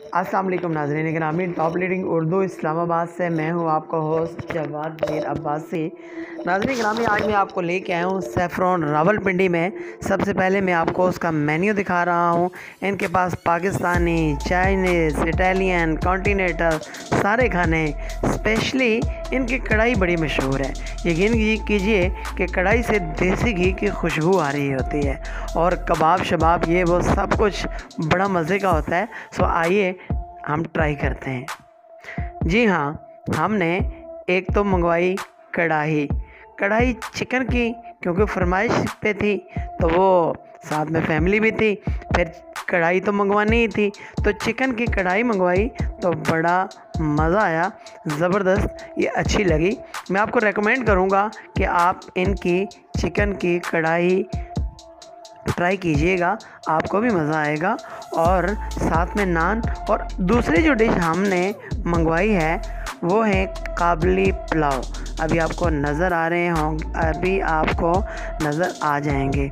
अस्सलाम वालेकुम नाज़रीन गिरामी, टॉप लीडिंग उर्दू इस्लामाबाद से मैं हूँ आपका होस्ट जवाद मीर अब्बासी। नाज़रीन गिरामी, आज मैं आपको लेके आया हूँ सैफ़रॉन रावलपिंडी में। सबसे पहले मैं आपको उसका मेन्यू दिखा रहा हूँ। इनके पास पाकिस्तानी, चाइनीज़, इटालियन, कॉन्टिनेंटल सारे खाने। स्पेशली इनकी कढ़ाई बड़ी मशहूर है। यकीन कीजिए कि कढ़ाई से देसी घी की खुशबू आ रही होती है और कबाब शबाब ये वो सब कुछ बड़ा मज़े का होता है। सो आइए हम ट्राई करते हैं। जी हाँ, हमने एक तो मंगवाई कढ़ाई चिकन की, क्योंकि फरमाइश पे थी तो वो साथ में फैमिली भी थी। फिर कढ़ाई तो मंगवानी ही थी तो चिकन की कढ़ाई मंगवाई तो बड़ा मज़ा आया, ज़बरदस्त, ये अच्छी लगी। मैं आपको रेकमेंड करूँगा कि आप इनकी चिकन की कढ़ाई ट्राई कीजिएगा, आपको भी मज़ा आएगा। और साथ में नान। और दूसरी जो डिश हमने मंगवाई है वो है काबली पुलाव। अभी आपको नज़र आ रहे होंगे, अभी आपको नज़र आ जाएंगे।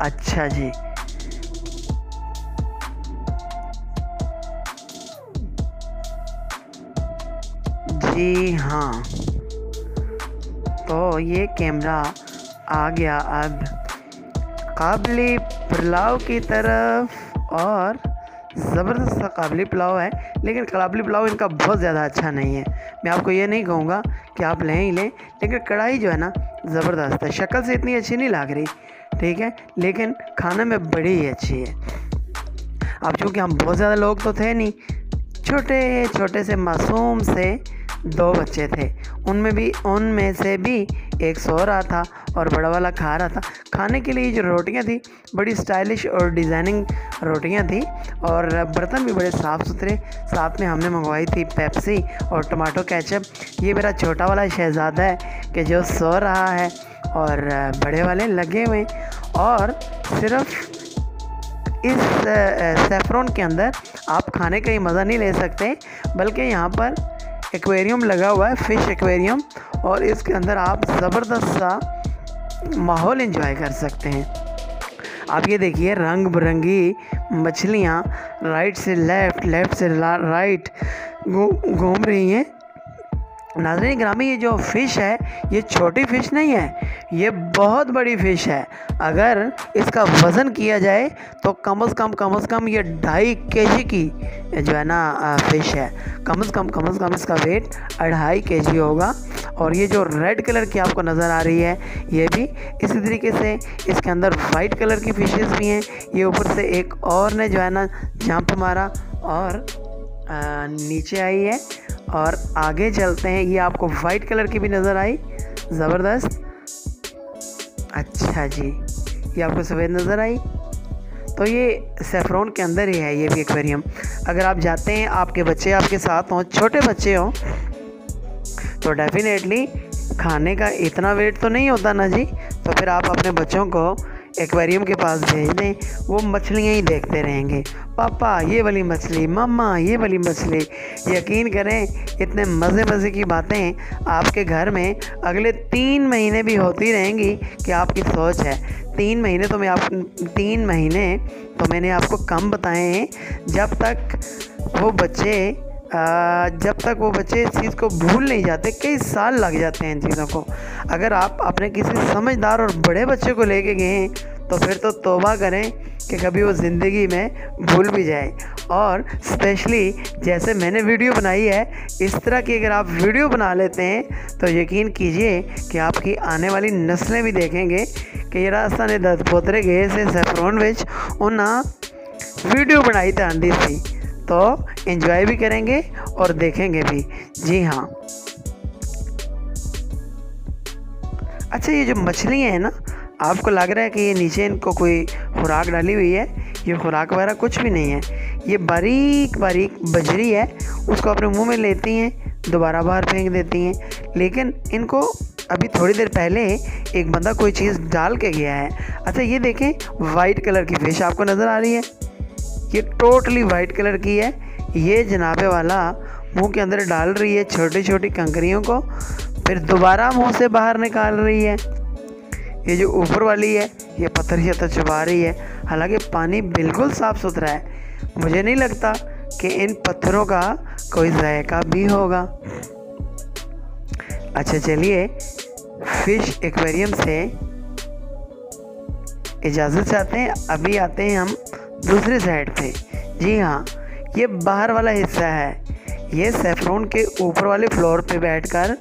अच्छा जी, जी हाँ, तो ये कैमरा आ गया अब काबली पुलाव की तरफ। और ज़बरदस्त सा काबली पुलाव है, लेकिन काबली पुलाव इनका बहुत ज़्यादा अच्छा नहीं है। मैं आपको ये नहीं कहूँगा कि आप लें ही लें, लेकिन कढ़ाई जो है ना ज़बरदस्त है। शक्ल से इतनी अच्छी नहीं लग रही, ठीक है, लेकिन खाने में बड़ी ही अच्छी है। अब चूँकि हम बहुत ज़्यादा लोग तो थे नहीं, छोटे छोटे से मासूम से 2 बच्चे थे, उनमें से भी एक सो रहा था और बड़ा वाला खा रहा था। खाने के लिए जो रोटियां थी बड़ी स्टाइलिश और डिज़ाइनिंग रोटियां थी, और बर्तन भी बड़े साफ़ सुथरे। साथ में हमने मंगवाई थी पेप्सी और टमाटो केचप। ये मेरा छोटा वाला शहज़ादा है कि जो सो रहा है और बड़े वाले लगे हुए। और सिर्फ इस सैफ़रॉन के अंदर आप खाने का ही मज़ा नहीं ले सकते, बल्कि यहाँ पर एक्वेरियम लगा हुआ है, फ़िश एक्वेरियम, और इसके अंदर आप ज़बरदस्त सा माहौल एंजॉय कर सकते हैं। आप ये देखिए, रंग बिरंगी मछलियाँ राइट से लेफ़्ट, लेफ़्ट से राइट घूम रही हैं। नाज़रीन ग्रामी, ये जो फ़िश है ये छोटी फ़िश नहीं है, ये बहुत बड़ी फ़िश है। अगर इसका वज़न किया जाए तो कम से कम ये 2.5 kg की जो है ना फ़िश है। कम से कम इसका वेट 2.5 kg होगा। और ये जो रेड कलर की आपको नज़र आ रही है ये भी इसी तरीके से, इसके अंदर वाइट कलर की फ़िशेस भी हैं। ये ऊपर से एक और ने जो है ना जंप मारा और नीचे आई है। और आगे चलते हैं, ये आपको वाइट कलर की भी नज़र आई, ज़बरदस्त। अच्छा जी, ये आपको सफ़ेद नज़र आई। तो ये सैफ़रॉन के अंदर ही है ये भी एक्वेरियम। अगर आप जाते हैं, आपके बच्चे आपके साथ हों, छोटे बच्चे हों, तो डेफिनेटली खाने का इतना वेट तो नहीं होता ना जी, तो फिर आप अपने बच्चों को एक्वेरियम के पास भेज दें, वो मछलियाँ ही देखते रहेंगे। पापा ये वाली मछली, मम्मा ये वाली मछली। यकीन करें, इतने मज़े की बातें आपके घर में अगले 3 महीने भी होती रहेंगी कि आपकी सोच है। 3 महीने तो मैंने आपको कम बताए हैं, जब तक वो बच्चे इस चीज़ को भूल नहीं जाते। कई साल लग जाते हैं इन चीज़ों को। अगर आप अपने किसी समझदार और बड़े बच्चे को लेके गए हैं तो फिर तो तौबा करें कि कभी वो ज़िंदगी में भूल भी जाए। और स्पेशली जैसे मैंने वीडियो बनाई है, इस तरह की अगर आप वीडियो बना लेते हैं तो यकीन कीजिए कि आपकी आने वाली नस्लें भी देखेंगे कि ये रास्ता ने 10 पोतरे गए से सैफ़रॉन विच उन्हें वीडियो बनाई तो आंदी थी। तो एंजॉय भी करेंगे और देखेंगे भी। जी हाँ। अच्छा, ये जो मछलियाँ हैं ना, आपको लग रहा है कि ये नीचे इनको कोई खुराक डाली हुई है, ये खुराक वगैरह कुछ भी नहीं है। ये बारीक बजरी है, उसको अपने मुंह में लेती हैं, दोबारा बाहर फेंक देती हैं। लेकिन इनको अभी थोड़ी देर पहले एक बंदा कोई चीज़ डाल के गया है। अच्छा, ये देखें, वाइट कलर की फ़िश आपको नज़र आ रही है, ये टोटली वाइट कलर की है। ये जनाबे वाला मुंह के अंदर डाल रही है छोटी छोटी कंकरियों को, फिर दोबारा मुंह से बाहर निकाल रही है। ये जो ऊपर वाली है ये पत्थर चबा रही है। हालांकि पानी बिल्कुल साफ़ सुथरा है, मुझे नहीं लगता कि इन पत्थरों का कोई जायका भी होगा। अच्छा चलिए, फिश एक्वेरियम से इजाज़त चाहते हैं। अभी आते हैं हम दूसरी साइड पे। जी हाँ, ये बाहर वाला हिस्सा है। ये सेफ्रॉन के ऊपर वाले फ्लोर पे बैठकर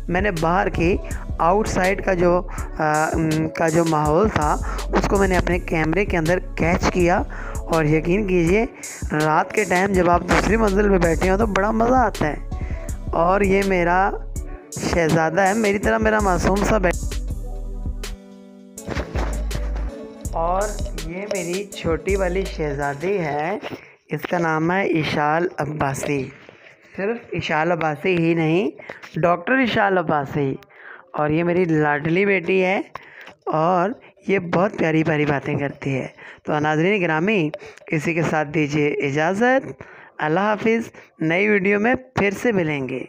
मैंने बाहर की आउटसाइड का जो माहौल था उसको मैंने अपने कैमरे के अंदर कैच किया। और यकीन कीजिए, रात के टाइम जब आप दूसरी मंजिल पे बैठे हो तो बड़ा मज़ा आता है। और ये मेरा शहज़ादा है, मेरी तरह मेरा मासूम सा और ये मेरी छोटी वाली शहज़ादी है, इसका नाम है इशाल अब्बासी। सिर्फ इशाल अब्बासी ही नहीं, डॉक्टर इशाल अब्बासी। और ये मेरी लाडली बेटी है और ये बहुत प्यारी प्यारी बातें करती है। तो नाज़रीन गिरामी, इसी के साथ दीजिए इजाज़त। अल्लाह हाफिज़। नई वीडियो में फिर से मिलेंगे।